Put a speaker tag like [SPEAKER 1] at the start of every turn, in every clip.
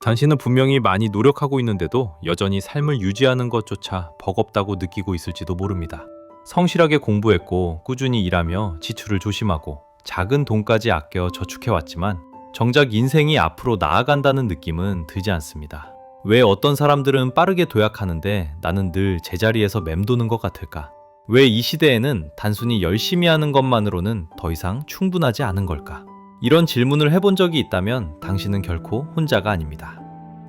[SPEAKER 1] 당신은 분명히 많이 노력하고 있는데도 여전히 삶을 유지하는 것조차 버겁다고 느끼고 있을지도 모릅니다. 성실하게 공부했고 꾸준히 일하며 지출을 조심하고 작은 돈까지 아껴 저축해왔지만 정작 인생이 앞으로 나아간다는 느낌은 들지 않습니다. 왜 어떤 사람들은 빠르게 도약하는데 나는 늘 제자리에서 맴도는 것 같을까? 왜 이 시대에는 단순히 열심히 하는 것만으로는 더 이상 충분하지 않은 걸까? 이런 질문을 해본 적이 있다면 당신은 결코 혼자가 아닙니다.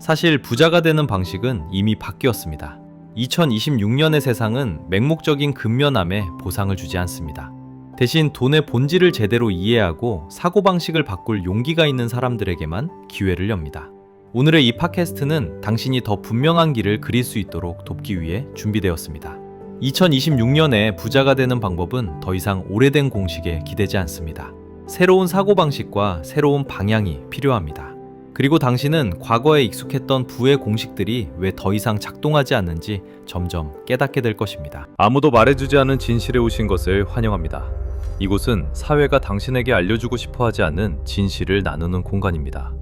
[SPEAKER 1] 사실 부자가 되는 방식은 이미 바뀌었습니다. 2026년의 세상은 맹목적인 근면함에 보상을 주지 않습니다. 대신 돈의 본질을 제대로 이해하고 사고방식을 바꿀 용기가 있는 사람들에게만 기회를 엽니다. 오늘의 이 팟캐스트는 당신이 더 분명한 길을 그릴 수 있도록 돕기 위해 준비되었습니다. 2026년에 부자가 되는 방법은 더 이상 오래된 공식에 기대지 않습니다. 새로운 사고방식과 새로운 방향이 필요합니다. 그리고 당신은 과거에 익숙했던 부의 공식들이 왜 더 이상 작동하지 않는지 점점 깨닫게 될 것입니다. 아무도 말해주지 않은 진실에 오신 것을 환영합니다. 이곳은 사회가 당신에게 알려주고 싶어 하지 않는 진실을 나누는 공간입니다.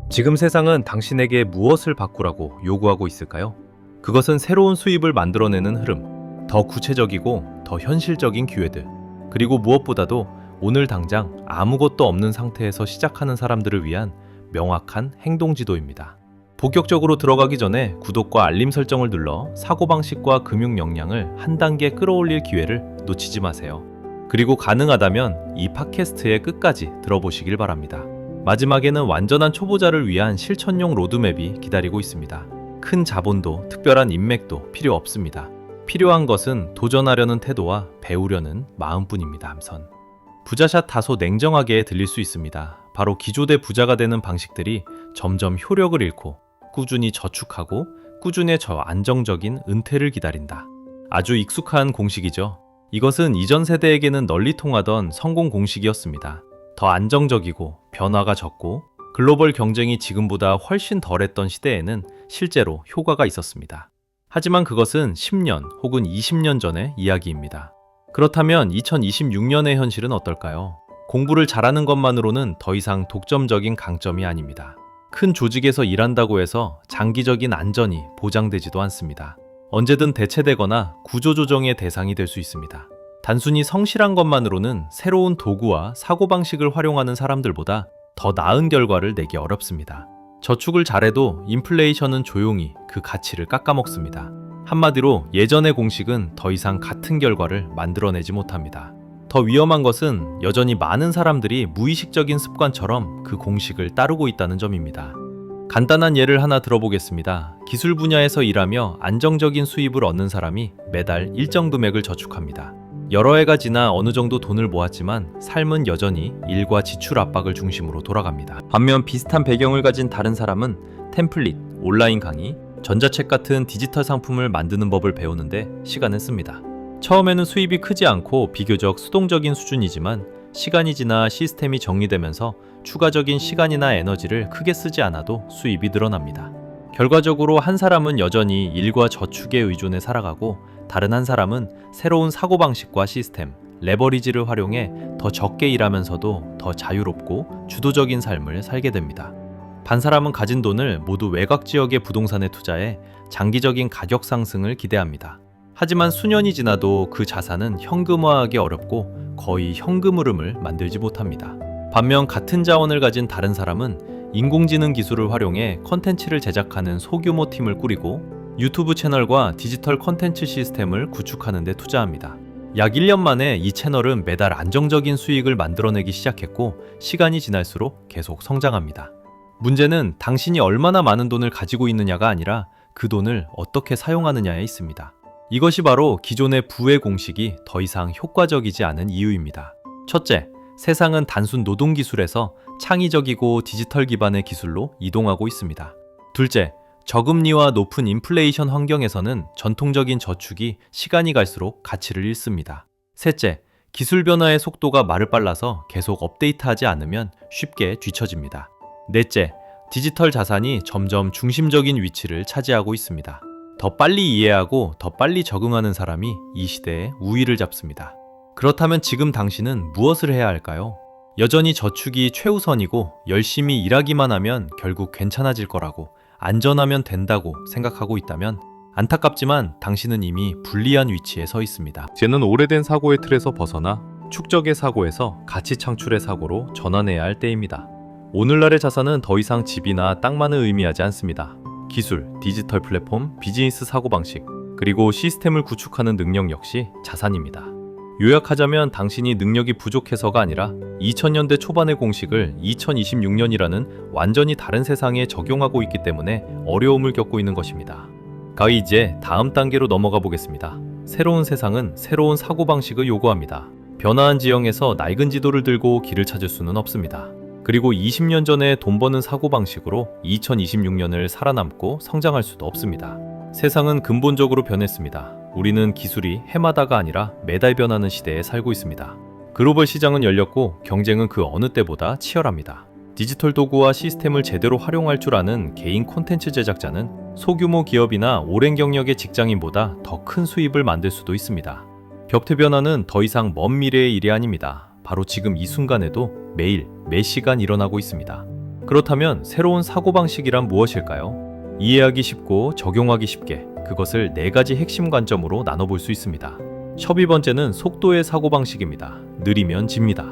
[SPEAKER 1] 지금 세상은 당신에게 무엇을 바꾸라고 요구하고 있을까요? 그것은 새로운 수입을 만들어내는 흐름, 더 구체적이고 더 현실적인 기회들, 그리고 무엇보다도 오늘 당장 아무것도 없는 상태에서 시작하는 사람들을 위한 명확한 행동 지도입니다. 본격적으로 들어가기 전에 구독과 알림 설정을 눌러 사고방식과 금융 역량을 한 단계 끌어올릴 기회를 놓치지 마세요. 그리고 가능하다면 이 팟캐스트의 끝까지 들어보시길 바랍니다. 마지막에는 완전한 초보자를 위한 실천용 로드맵이 기다리고 있습니다. 큰 자본도 특별한 인맥도 필요 없습니다. 필요한 것은 도전하려는 태도와 배우려는 마음뿐입니다. 함선. 부자샷 다소 냉정하게 들릴 수 있습니다. 바로 기조대 부자가 되는 방식들이 점점 효력을 잃고 꾸준히 저축하고 꾸준히 안정적인 은퇴를 기다린다. 아주 익숙한 공식이죠. 이것은 이전 세대에게는 널리 통하던 성공 공식이었습니다. 더 안정적이고 변화가 적고 글로벌 경쟁이 지금보다 훨씬 덜했던 시대에는 실제로 효과가 있었습니다. 하지만 그것은 10년 혹은 20년 전의 이야기입니다. 그렇다면 2026년의 현실은 어떨까요? 공부를 잘하는 것만으로는 더 이상 독점적인 강점이 아닙니다. 큰 조직에서 일한다고 해서 장기적인 안전이 보장되지도 않습니다. 언제든 대체되거나 구조조정의 대상이 될 수 있습니다. 단순히 성실한 것만으로는 새로운 도구와 사고방식을 활용하는 사람들보다 더 나은 결과를 내기 어렵습니다. 저축을 잘해도 인플레이션은 조용히 그 가치를 깎아먹습니다. 한마디로 예전의 공식은 더 이상 같은 결과를 만들어내지 못합니다. 더 위험한 것은 여전히 많은 사람들이 무의식적인 습관처럼 그 공식을 따르고 있다는 점입니다. 간단한 예를 하나 들어보겠습니다. 기술 분야에서 일하며 안정적인 수입을 얻는 사람이 매달 일정 금액을 저축합니다. 여러 해가 지나 어느 정도 돈을 모았지만 삶은 여전히 일과 지출 압박을 중심으로 돌아갑니다. 반면 비슷한 배경을 가진 다른 사람은 템플릿, 온라인 강의, 전자책 같은 디지털 상품을 만드는 법을 배우는데 시간을 씁니다. 처음에는 수입이 크지 않고 비교적 수동적인 수준이지만 시간이 지나 시스템이 정리되면서 추가적인 시간이나 에너지를 크게 쓰지 않아도 수입이 늘어납니다. 결과적으로 한 사람은 여전히 일과 저축에 의존해 살아가고 다른 한 사람은 새로운 사고방식과 시스템, 레버리지를 활용해 더 적게 일하면서도 더 자유롭고 주도적인 삶을 살게 됩니다. 반 사람은 가진 돈을 모두 외곽 지역의 부동산에 투자해 장기적인 가격 상승을 기대합니다. 하지만 수년이 지나도 그 자산은 현금화하기 어렵고 거의 현금 흐름을 만들지 못합니다. 반면 같은 자원을 가진 다른 사람은 인공지능 기술을 활용해 컨텐츠를 제작하는 소규모 팀을 꾸리고 유튜브 채널과 디지털 컨텐츠 시스템을 구축하는 데 투자합니다. 약 1년 만에 이 채널은 매달 안정적인 수익을 만들어내기 시작했고 시간이 지날수록 계속 성장합니다. 문제는 당신이 얼마나 많은 돈을 가지고 있느냐가 아니라 그 돈을 어떻게 사용하느냐에 있습니다. 이것이 바로 기존의 부의 공식이 더 이상 효과적이지 않은 이유입니다. 첫째, 세상은 단순 노동 기술에서 창의적이고 디지털 기반의 기술로 이동하고 있습니다. 둘째, 저금리와 높은 인플레이션 환경에서는 전통적인 저축이 시간이 갈수록 가치를 잃습니다. 셋째, 기술 변화의 속도가 말을 빨라서 계속 업데이트하지 않으면 쉽게 뒤처집니다. 넷째, 디지털 자산이 점점 중심적인 위치를 차지하고 있습니다. 더 빨리 이해하고 더 빨리 적응하는 사람이 이 시대에 우위를 잡습니다. 그렇다면 지금 당신은 무엇을 해야 할까요? 여전히 저축이 최우선이고 열심히 일하기만 하면 결국 괜찮아질 거라고 안전하면 된다고 생각하고 있다면 안타깝지만 당신은 이미 불리한 위치에 서 있습니다. 이제는 오래된 사고의 틀에서 벗어나 축적의 사고에서 가치 창출의 사고로 전환해야 할 때입니다. 오늘날의 자산은 더 이상 집이나 땅만을 의미하지 않습니다. 기술, 디지털 플랫폼, 비즈니스 사고방식, 그리고 시스템을 구축하는 능력 역시 자산입니다. 요약하자면 당신이 능력이 부족해서가 아니라 2000년대 초반의 공식을 2026년이라는 완전히 다른 세상에 적용하고 있기 때문에 어려움을 겪고 있는 것입니다. 이제 다음 단계로 넘어가 보겠습니다. 새로운 세상은 새로운 사고방식을 요구합니다. 변화한 지형에서 낡은 지도를 들고 길을 찾을 수는 없습니다. 그리고 20년 전에 돈 버는 사고방식으로 2026년을 살아남고 성장할 수도 없습니다. 세상은 근본적으로 변했습니다. 우리는 기술이 해마다가 아니라 매달 변하는 시대에 살고 있습니다. 글로벌 시장은 열렸고 경쟁은 그 어느 때보다 치열합니다. 디지털 도구와 시스템을 제대로 활용할 줄 아는 개인 콘텐츠 제작자는 소규모 기업이나 오랜 경력의 직장인보다 더 큰 수입을 만들 수도 있습니다. 벽태 변화는 더 이상 먼 미래의 일이 아닙니다. 바로 지금 이 순간에도 매일, 매 시간 일어나고 있습니다. 그렇다면 새로운 사고방식이란 무엇일까요? 이해하기 쉽고 적용하기 쉽게 그것을 4가지 핵심 관점으로 나눠볼 수 있습니다. 첫 번째는 속도의 사고방식입니다. 느리면 집니다.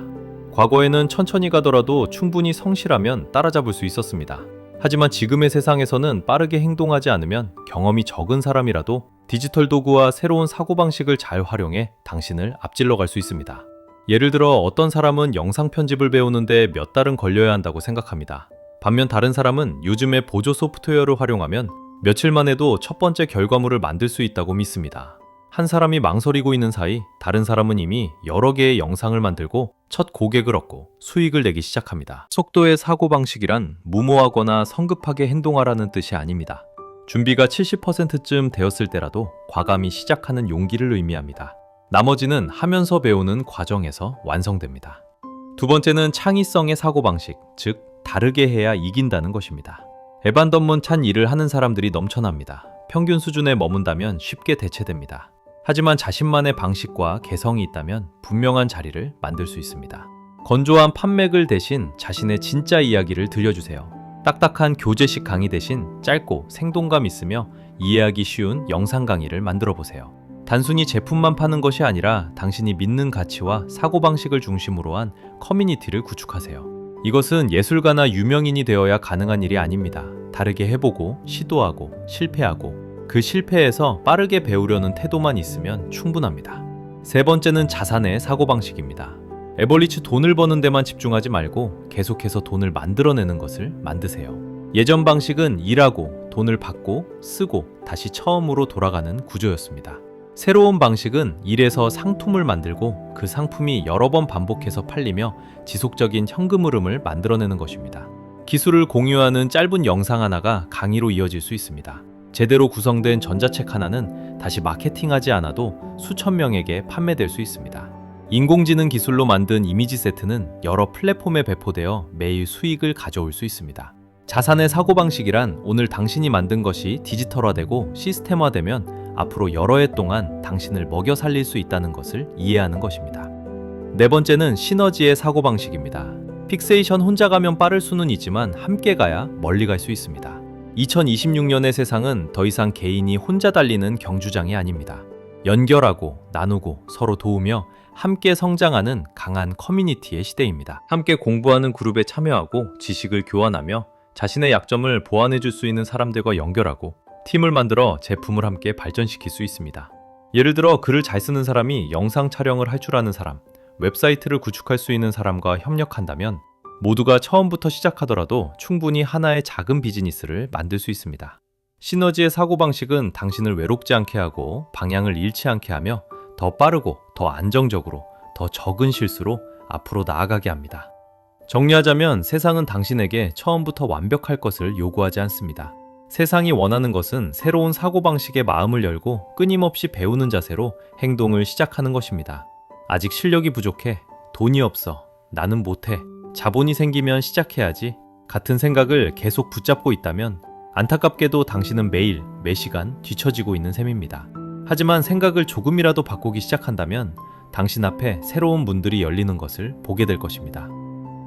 [SPEAKER 1] 과거에는 천천히 가더라도 충분히 성실하면 따라잡을 수 있었습니다. 하지만 지금의 세상에서는 빠르게 행동하지 않으면 경험이 적은 사람이라도 디지털 도구와 새로운 사고방식을 잘 활용해 당신을 앞질러 갈 수 있습니다. 예를 들어 어떤 사람은 영상 편집을 배우는데 몇 달은 걸려야 한다고 생각합니다. 반면 다른 사람은 요즘의 보조 소프트웨어를 활용하면 며칠 만에도 첫 번째 결과물을 만들 수 있다고 믿습니다. 한 사람이 망설이고 있는 사이 다른 사람은 이미 여러 개의 영상을 만들고 첫 고객을 얻고 수익을 내기 시작합니다. 속도의 사고방식이란 무모하거나 성급하게 행동하라는 뜻이 아닙니다. 준비가 70%쯤 되었을 때라도 과감히 시작하는 용기를 의미합니다. 나머지는 하면서 배우는 과정에서 완성됩니다. 두 번째는 창의성의 사고방식, 즉 다르게 해야 이긴다는 것입니다. 애반던문 찬 일을 하는 사람들이 넘쳐납니다. 평균 수준에 머문다면 쉽게 대체됩니다. 하지만 자신만의 방식과 개성이 있다면 분명한 자리를 만들 수 있습니다. 건조한 판맥을 대신 자신의 진짜 이야기를 들려주세요. 딱딱한 교재식 강의 대신 짧고 생동감 있으며 이해하기 쉬운 영상 강의를 만들어 보세요. 단순히 제품만 파는 것이 아니라 당신이 믿는 가치와 사고방식을 중심으로 한 커뮤니티를 구축하세요. 이것은 예술가나 유명인이 되어야 가능한 일이 아닙니다. 다르게 해보고 시도하고 실패하고 그 실패에서 빠르게 배우려는 태도만 있으면 충분합니다. 세 번째는 자산의 사고방식입니다. 에벌리츠 돈을 버는 데만 집중하지 말고 계속해서 돈을 만들어내는 것을 만드세요. 예전 방식은 일하고 돈을 받고 쓰고 다시 처음으로 돌아가는 구조였습니다. 새로운 방식은 일에서 상품을 만들고 그 상품이 여러 번 반복해서 팔리며 지속적인 현금 흐름을 만들어내는 것입니다. 기술을 공유하는 짧은 영상 하나가 강의로 이어질 수 있습니다. 제대로 구성된 전자책 하나는 다시 마케팅하지 않아도 수천 명에게 판매될 수 있습니다. 인공지능 기술로 만든 이미지 세트는 여러 플랫폼에 배포되어 매일 수익을 가져올 수 있습니다. 자산의 사고방식이란 오늘 당신이 만든 것이 디지털화되고 시스템화되면 앞으로 여러 해 동안 당신을 먹여 살릴 수 있다는 것을 이해하는 것입니다. 네 번째는 시너지의 사고방식입니다. 픽세이션 혼자 가면 빠를 수는 있지만 함께 가야 멀리 갈 수 있습니다. 2026년의 세상은 더 이상 개인이 혼자 달리는 경주장이 아닙니다. 연결하고 나누고 서로 도우며 함께 성장하는 강한 커뮤니티의 시대입니다. 함께 공부하는 그룹에 참여하고 지식을 교환하며 자신의 약점을 보완해 줄 수 있는 사람들과 연결하고 팀을 만들어 제품을 함께 발전시킬 수 있습니다. 예를 들어 글을 잘 쓰는 사람이 영상 촬영을 할 줄 아는 사람, 웹사이트를 구축할 수 있는 사람과 협력한다면 모두가 처음부터 시작하더라도 충분히 하나의 작은 비즈니스를 만들 수 있습니다. 시너지의 사고방식은 당신을 외롭지 않게 하고 방향을 잃지 않게 하며 더 빠르고 더 안정적으로 더 적은 실수로 앞으로 나아가게 합니다. 정리하자면 세상은 당신에게 처음부터 완벽할 것을 요구하지 않습니다. 세상이 원하는 것은 새로운 사고방식에 마음을 열고 끊임없이 배우는 자세로 행동을 시작하는 것입니다. 아직 실력이 부족해, 돈이 없어, 나는 못해, 자본이 생기면 시작해야지 같은 생각을 계속 붙잡고 있다면 안타깝게도 당신은 매일, 매 시간 뒤처지고 있는 셈입니다. 하지만 생각을 조금이라도 바꾸기 시작한다면 당신 앞에 새로운 문들이 열리는 것을 보게 될 것입니다.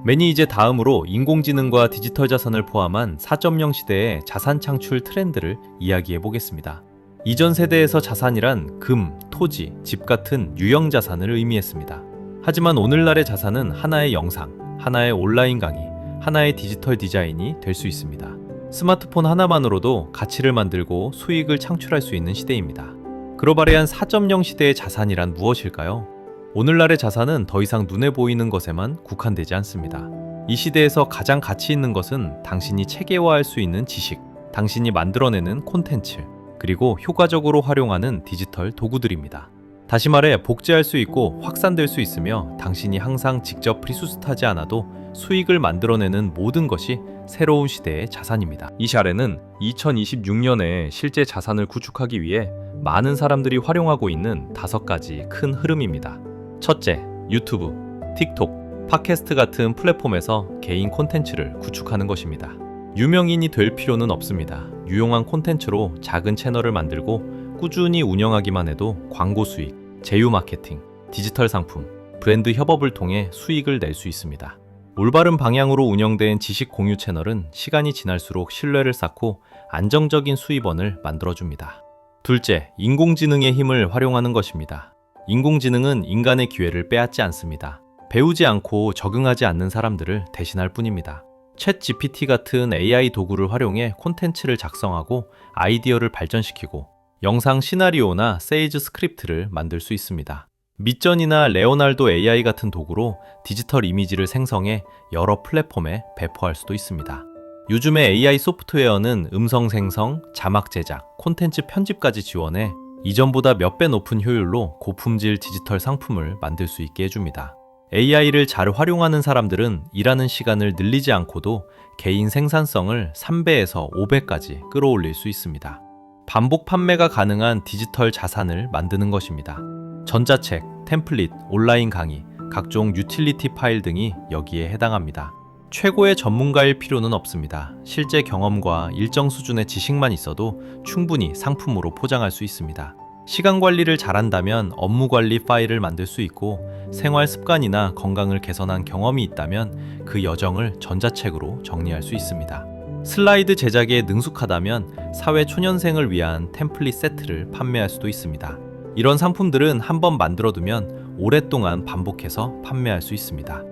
[SPEAKER 1] 이제 다음으로 인공지능과 디지털 자산을 포함한 4.0 시대의 자산 창출 트렌드를 이야기해 보겠습니다. 이전 세대에서 자산이란 금, 토지, 집 같은 유형 자산을 의미했습니다. 하지만 오늘날의 자산은 하나의 영상, 하나의 온라인 강의, 하나의 디지털 디자인이 될 수 있습니다. 스마트폰 하나만으로도 가치를 만들고 수익을 창출할 수 있는 시대입니다. 글로벌한 4.0 시대의 자산이란 무엇일까요? 오늘날의 자산은 더 이상 눈에 보이는 것에만 국한되지 않습니다. 이 시대에서 가장 가치 있는 것은 당신이 체계화할 수 있는 지식, 당신이 만들어내는 콘텐츠, 그리고 효과적으로 활용하는 디지털 도구들입니다. 다시 말해 복제할 수 있고 확산될 수 있으며 당신이 항상 직접 리소스하지 않아도 수익을 만들어내는 모든 것이 새로운 시대의 자산입니다. 이 샤레는 2026년에 실제 자산을 구축하기 위해 많은 사람들이 활용하고 있는 5가지 큰 흐름입니다. 첫째, 유튜브, 틱톡, 팟캐스트 같은 플랫폼에서 개인 콘텐츠를 구축하는 것입니다. 유명인이 될 필요는 없습니다. 유용한 콘텐츠로 작은 채널을 만들고 꾸준히 운영하기만 해도 광고 수익, 제휴 마케팅, 디지털 상품, 브랜드 협업을 통해 수익을 낼 수 있습니다. 올바른 방향으로 운영된 지식 공유 채널은 시간이 지날수록 신뢰를 쌓고 안정적인 수입원을 만들어줍니다. 둘째, 인공지능의 힘을 활용하는 것입니다. 인공지능은 인간의 기회를 빼앗지 않습니다. 배우지 않고 적응하지 않는 사람들을 대신할 뿐입니다. 챗 GPT 같은 AI 도구를 활용해 콘텐츠를 작성하고 아이디어를 발전시키고 영상 시나리오나 세일즈 스크립트를 만들 수 있습니다. midjourney나 레오날도 AI 같은 도구로 디지털 이미지를 생성해 여러 플랫폼에 배포할 수도 있습니다. 요즘의 AI 소프트웨어는 음성 생성, 자막 제작, 콘텐츠 편집까지 지원해 이전보다 몇 배 높은 효율로 고품질 디지털 상품을 만들 수 있게 해줍니다. AI를 잘 활용하는 사람들은 일하는 시간을 늘리지 않고도 개인 생산성을 3배에서 5배까지 끌어올릴 수 있습니다. 반복 판매가 가능한 디지털 자산을 만드는 것입니다. 전자책, 템플릿, 온라인 강의, 각종 유틸리티 파일 등이 여기에 해당합니다. 최고의 전문가일 필요는 없습니다. 실제 경험과 일정 수준의 지식만 있어도 충분히 상품으로 포장할 수 있습니다. 시간 관리를 잘한다면 업무 관리 파일을 만들 수 있고 생활 습관이나 건강을 개선한 경험이 있다면 그 여정을 전자책으로 정리할 수 있습니다. 슬라이드 제작에 능숙하다면 사회 초년생을 위한 템플릿 세트를 판매할 수도 있습니다. 이런 상품들은 한번 만들어두면 오랫동안 반복해서 판매할 수 있습니다.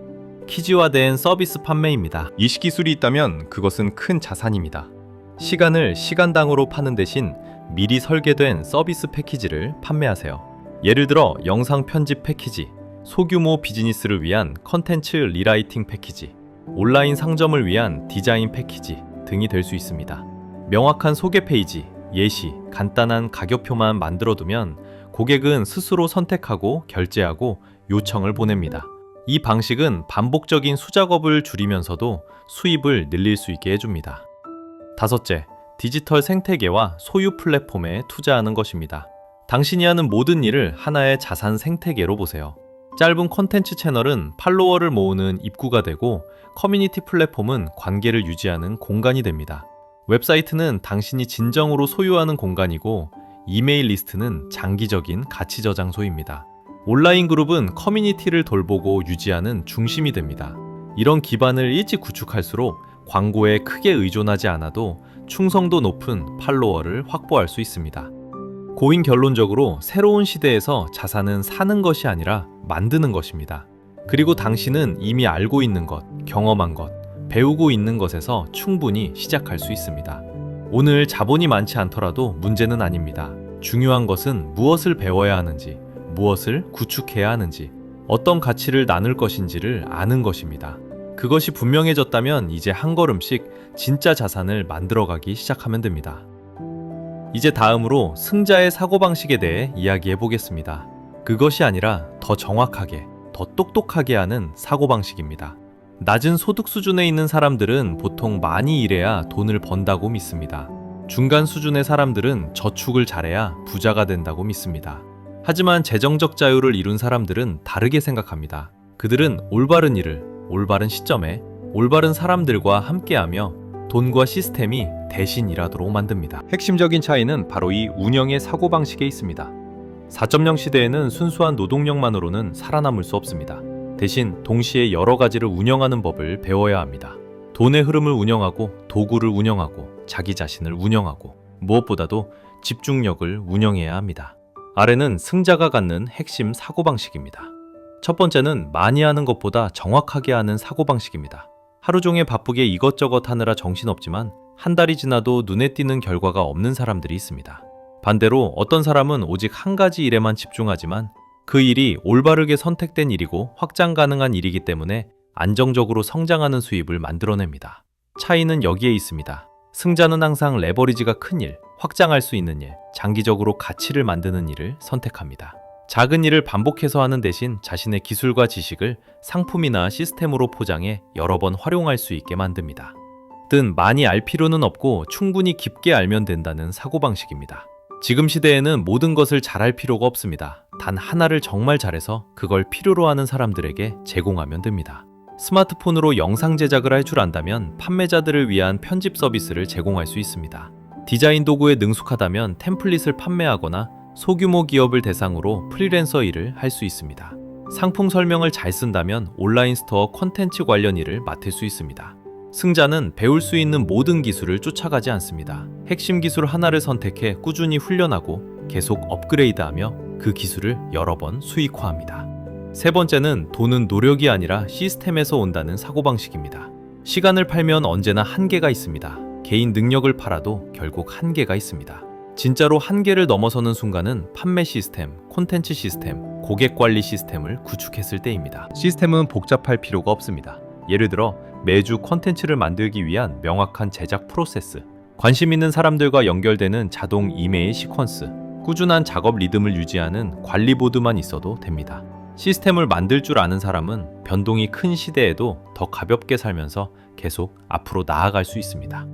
[SPEAKER 1] 키즈화된 서비스 판매입니다. 이식기술이 있다면 그것은 큰 자산입니다. 시간을 시간당으로 파는 대신 미리 설계된 서비스 패키지를 판매하세요. 예를 들어 영상 편집 패키지, 소규모 비즈니스를 위한 컨텐츠 리라이팅 패키지, 온라인 상점을 위한 디자인 패키지 등이 될 수 있습니다. 명확한 소개 페이지, 예시, 간단한 가격표만 만들어두면 고객은 스스로 선택하고 결제하고 요청을 보냅니다. 이 방식은 반복적인 수작업을 줄이면서도 수입을 늘릴 수 있게 해줍니다. 다섯째, 디지털 생태계와 소유 플랫폼에 투자하는 것입니다. 당신이 하는 모든 일을 하나의 자산 생태계로 보세요. 짧은 콘텐츠 채널은 팔로워를 모으는 입구가 되고 커뮤니티 플랫폼은 관계를 유지하는 공간이 됩니다. 웹사이트는 당신이 진정으로 소유하는 공간이고 이메일 리스트는 장기적인 가치 저장소입니다. 온라인 그룹은 커뮤니티를 돌보고 유지하는 중심이 됩니다. 이런 기반을 일찍 구축할수록 광고에 크게 의존하지 않아도 충성도 높은 팔로워를 확보할 수 있습니다. 고인 결론적으로 새로운 시대에서 자산은 사는 것이 아니라 만드는 것입니다. 그리고 당신은 이미 알고 있는 것, 경험한 것, 배우고 있는 것에서 충분히 시작할 수 있습니다. 오늘 자본이 많지 않더라도 문제는 아닙니다. 중요한 것은 무엇을 배워야 하는지, 무엇을 구축해야 하는지, 어떤 가치를 나눌 것인지를 아는 것입니다. 그것이 분명해졌다면 이제 한 걸음씩 진짜 자산을 만들어가기 시작하면 됩니다. 이제 다음으로 승자의 사고방식에 대해 이야기해 보겠습니다. 그것이 아니라 더 정확하게, 더 똑똑하게 하는 사고방식입니다. 낮은 소득 수준에 있는 사람들은 보통 많이 일해야 돈을 번다고 믿습니다. 중간 수준의 사람들은 저축을 잘해야 부자가 된다고 믿습니다. 하지만 재정적 자유를 이룬 사람들은 다르게 생각합니다. 그들은 올바른 일을 올바른 시점에 올바른 사람들과 함께하며 돈과 시스템이 대신 일하도록 만듭니다. 핵심적인 차이는 바로 이 운영의 사고방식에 있습니다. 4.0 시대에는 순수한 노동력만으로는 살아남을 수 없습니다. 대신 동시에 여러 가지를 운영하는 법을 배워야 합니다. 돈의 흐름을 운영하고 도구를 운영하고 자기 자신을 운영하고 무엇보다도 집중력을 운영해야 합니다. 아래는 승자가 갖는 핵심 사고방식입니다. 첫 번째는 많이 하는 것보다 정확하게 하는 사고방식입니다. 하루 종일 바쁘게 이것저것 하느라 정신없지만 한 달이 지나도 눈에 띄는 결과가 없는 사람들이 있습니다. 반대로 어떤 사람은 오직 한 가지 일에만 집중하지만 그 일이 올바르게 선택된 일이고 확장 가능한 일이기 때문에 안정적으로 성장하는 수입을 만들어냅니다. 차이는 여기에 있습니다. 승자는 항상 레버리지가 큰 일, 확장할 수 있는 일, 장기적으로 가치를 만드는 일을 선택합니다. 작은 일을 반복해서 하는 대신 자신의 기술과 지식을 상품이나 시스템으로 포장해 여러 번 활용할 수 있게 만듭니다. 든 많이 알 필요는 없고 충분히 깊게 알면 된다는 사고방식입니다. 지금 시대에는 모든 것을 잘할 필요가 없습니다. 단 하나를 정말 잘해서 그걸 필요로 하는 사람들에게 제공하면 됩니다. 스마트폰으로 영상 제작을 할 줄 안다면 판매자들을 위한 편집 서비스를 제공할 수 있습니다. 디자인 도구에 능숙하다면 템플릿을 판매하거나 소규모 기업을 대상으로 프리랜서 일을 할 수 있습니다. 상품 설명을 잘 쓴다면 온라인 스토어 콘텐츠 관련 일을 맡을 수 있습니다. 승자는 배울 수 있는 모든 기술을 쫓아가지 않습니다. 핵심 기술 하나를 선택해 꾸준히 훈련하고 계속 업그레이드하며 그 기술을 여러 번 수익화합니다. 세 번째는 돈은 노력이 아니라 시스템에서 온다는 사고방식입니다. 시간을 팔면 언제나 한계가 있습니다. 개인 능력을 팔아도 결국 한계가 있습니다. 진짜로 한계를 넘어서는 순간은 판매 시스템, 콘텐츠 시스템, 고객 관리 시스템을 구축했을 때입니다. 시스템은 복잡할 필요가 없습니다. 예를 들어 매주 콘텐츠를 만들기 위한 명확한 제작 프로세스, 관심 있는 사람들과 연결되는 자동 이메일 시퀀스, 꾸준한 작업 리듬을 유지하는 관리보드만 있어도 됩니다. 시스템을 만들 줄 아는 사람은 변동이 큰 시대에도 더 가볍게 살면서 계속 앞으로 나아갈 수 있습니다.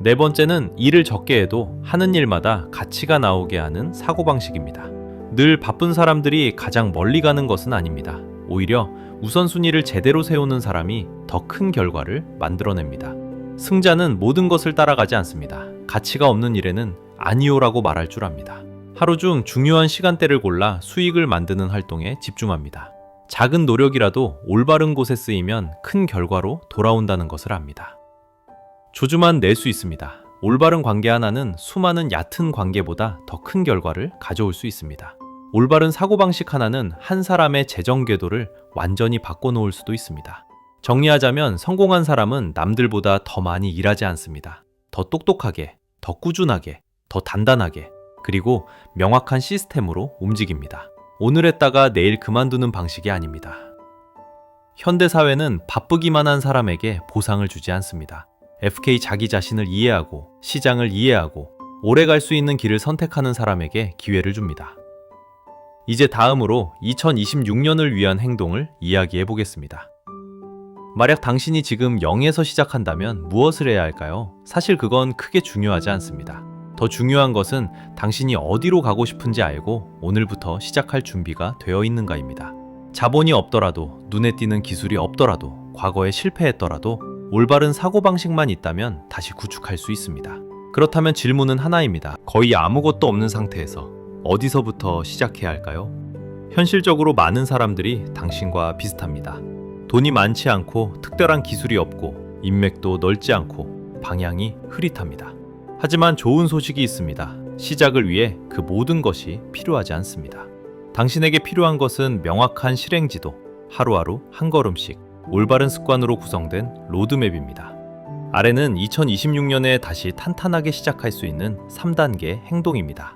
[SPEAKER 1] 네 번째는 일을 적게 해도 하는 일마다 가치가 나오게 하는 사고방식입니다. 늘 바쁜 사람들이 가장 멀리 가는 것은 아닙니다. 오히려 우선순위를 제대로 세우는 사람이 더 큰 결과를 만들어냅니다. 승자는 모든 것을 따라가지 않습니다. 가치가 없는 일에는 아니오라고 말할 줄 압니다. 하루 중 중요한 시간대를 골라 수익을 만드는 활동에 집중합니다. 작은 노력이라도 올바른 곳에 쓰이면 큰 결과로 돌아온다는 것을 압니다. 조주만 낼 수 있습니다. 올바른 관계 하나는 수많은 얕은 관계보다 더 큰 결과를 가져올 수 있습니다. 올바른 사고방식 하나는 한 사람의 재정 궤도를 완전히 바꿔놓을 수도 있습니다. 정리하자면 성공한 사람은 남들보다 더 많이 일하지 않습니다. 더 똑똑하게, 더 꾸준하게, 더 단단하게, 그리고 명확한 시스템으로 움직입니다. 오늘 했다가 내일 그만두는 방식이 아닙니다. 현대사회는 바쁘기만 한 사람에게 보상을 주지 않습니다. FK 자기 자신을 이해하고 시장을 이해하고 오래 갈 수 있는 길을 선택하는 사람에게 기회를 줍니다. 이제 다음으로 2026년을 위한 행동을 이야기해 보겠습니다. 만약 당신이 지금 0에서 시작한다면 무엇을 해야 할까요? 사실 그건 크게 중요하지 않습니다. 더 중요한 것은 당신이 어디로 가고 싶은지 알고 오늘부터 시작할 준비가 되어 있는가입니다. 자본이 없더라도, 눈에 띄는 기술이 없더라도, 과거에 실패했더라도 올바른 사고방식만 있다면 다시 구축할 수 있습니다. 그렇다면 질문은 하나입니다. 거의 아무것도 없는 상태에서 어디서부터 시작해야 할까요? 현실적으로 많은 사람들이 당신과 비슷합니다. 돈이 많지 않고 특별한 기술이 없고 인맥도 넓지 않고 방향이 흐릿합니다. 하지만 좋은 소식이 있습니다. 시작을 위해 그 모든 것이 필요하지 않습니다. 당신에게 필요한 것은 명확한 실행지도, 하루하루 한 걸음씩, 올바른 습관으로 구성된 로드맵입니다. 아래는 2026년에 다시 탄탄하게 시작할 수 있는 3단계 행동입니다.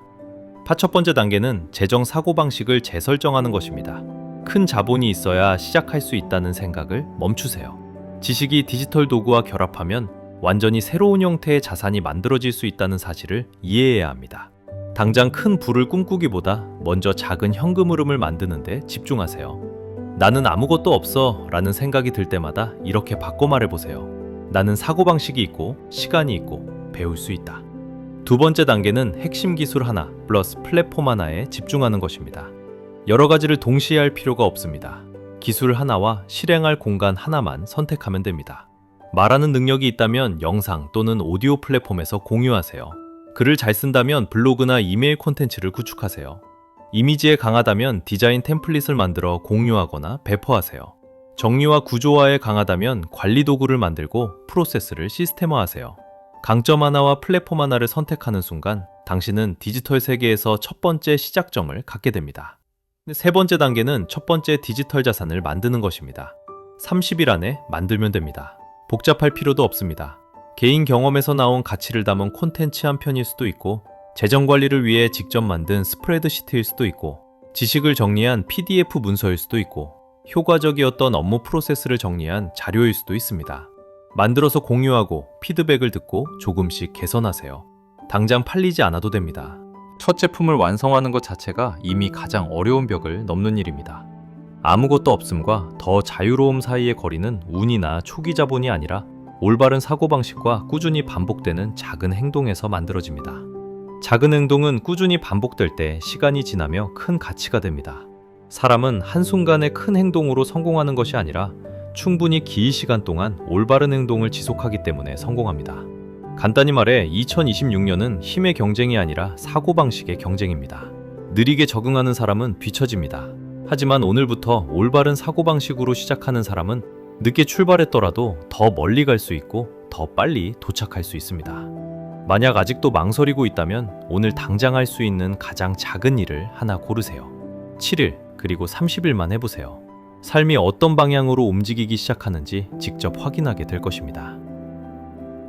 [SPEAKER 1] 첫 번째 단계는 재정 사고방식을 재설정하는 것입니다. 큰 자본이 있어야 시작할 수 있다는 생각을 멈추세요. 지식이 디지털 도구와 결합하면 완전히 새로운 형태의 자산이 만들어질 수 있다는 사실을 이해해야 합니다. 당장 큰 부를 꿈꾸기보다 먼저 작은 현금 흐름을 만드는 데 집중하세요. 나는 아무것도 없어 라는 생각이 들 때마다 이렇게 바꿔 말해보세요. 나는 사고방식이 있고 시간이 있고 배울 수 있다. 두 번째 단계는 핵심 기술 하나 플러스 플랫폼 하나에 집중하는 것입니다. 여러 가지를 동시에 할 필요가 없습니다. 기술 하나와 실행할 공간 하나만 선택하면 됩니다. 말하는 능력이 있다면 영상 또는 오디오 플랫폼에서 공유하세요. 글을 잘 쓴다면 블로그나 이메일 콘텐츠를 구축하세요. 이미지에 강하다면 디자인 템플릿을 만들어 공유하거나 배포하세요. 정리와 구조화에 강하다면 관리 도구를 만들고 프로세스를 시스템화하세요. 강점 하나와 플랫폼 하나를 선택하는 순간 당신은 디지털 세계에서 첫 번째 시작점을 갖게 됩니다. 세 번째 단계는 첫 번째 디지털 자산을 만드는 것입니다. 30일 안에 만들면 됩니다. 복잡할 필요도 없습니다. 개인 경험에서 나온 가치를 담은 콘텐츠 한 편일 수도 있고, 재정 관리를 위해 직접 만든 스프레드시트일 수도 있고, 지식을 정리한 PDF 문서일 수도 있고, 효과적이었던 업무 프로세스를 정리한 자료일 수도 있습니다. 만들어서 공유하고 피드백을 듣고 조금씩 개선하세요. 당장 팔리지 않아도 됩니다. 첫 제품을 완성하는 것 자체가 이미 가장 어려운 벽을 넘는 일입니다. 아무것도 없음과 더 자유로움 사이의 거리는 운이나 초기 자본이 아니라 올바른 사고방식과 꾸준히 반복되는 작은 행동에서 만들어집니다. 작은 행동은 꾸준히 반복될 때 시간이 지나며 큰 가치가 됩니다. 사람은 한순간에 큰 행동으로 성공하는 것이 아니라 충분히 긴 시간 동안 올바른 행동을 지속하기 때문에 성공합니다. 간단히 말해 2026년은 힘의 경쟁이 아니라 사고방식의 경쟁입니다. 느리게 적응하는 사람은 뒤처집니다. 하지만 오늘부터 올바른 사고방식으로 시작하는 사람은 늦게 출발했더라도 더 멀리 갈 수 있고 더 빨리 도착할 수 있습니다. 만약 아직도 망설이고 있다면 오늘 당장 할 수 있는 가장 작은 일을 하나 고르세요. 7일 그리고 30일만 해보세요. 삶이 어떤 방향으로 움직이기 시작하는지 직접 확인하게 될 것입니다.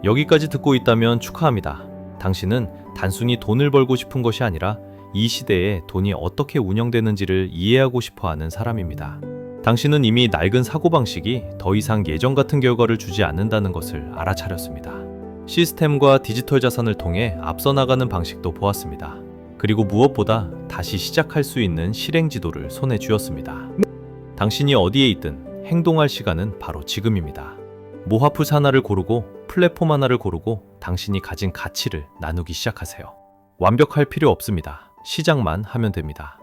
[SPEAKER 1] 여기까지 듣고 있다면 축하합니다. 당신은 단순히 돈을 벌고 싶은 것이 아니라 이 시대에 돈이 어떻게 운영되는지를 이해하고 싶어 하는 사람입니다. 당신은 이미 낡은 사고방식이 더 이상 예전 같은 결과를 주지 않는다는 것을 알아차렸습니다. 시스템과 디지털 자산을 통해 앞서 나가는 방식도 보았습니다. 그리고 무엇보다 다시 시작할 수 있는 실행 지도를 손에 쥐었습니다. 당신이 어디에 있든 행동할 시간은 바로 지금입니다. 모하풀 하나를 고르고 플랫폼 하나를 고르고 당신이 가진 가치를 나누기 시작하세요. 완벽할 필요 없습니다. 시작만 하면 됩니다.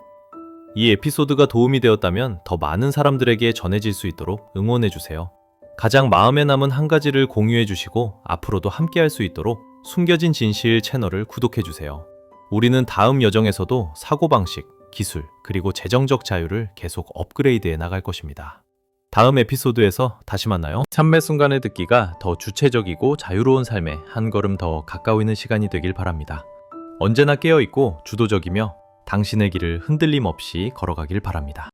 [SPEAKER 1] 이 에피소드가 도움이 되었다면 더 많은 사람들에게 전해질 수 있도록 응원해주세요. 가장 마음에 남은 한 가지를 공유해주시고 앞으로도 함께할 수 있도록 숨겨진 진실 채널을 구독해주세요. 우리는 다음 여정에서도 사고방식, 기술, 그리고 재정적 자유를 계속 업그레이드해 나갈 것입니다. 다음 에피소드에서 다시 만나요. 삶의 순간을 듣기가 더 주체적이고 자유로운 삶에 한 걸음 더 가까워지는 시간이 되길 바랍니다. 언제나 깨어있고 주도적이며 당신의 길을 흔들림 없이 걸어가길 바랍니다.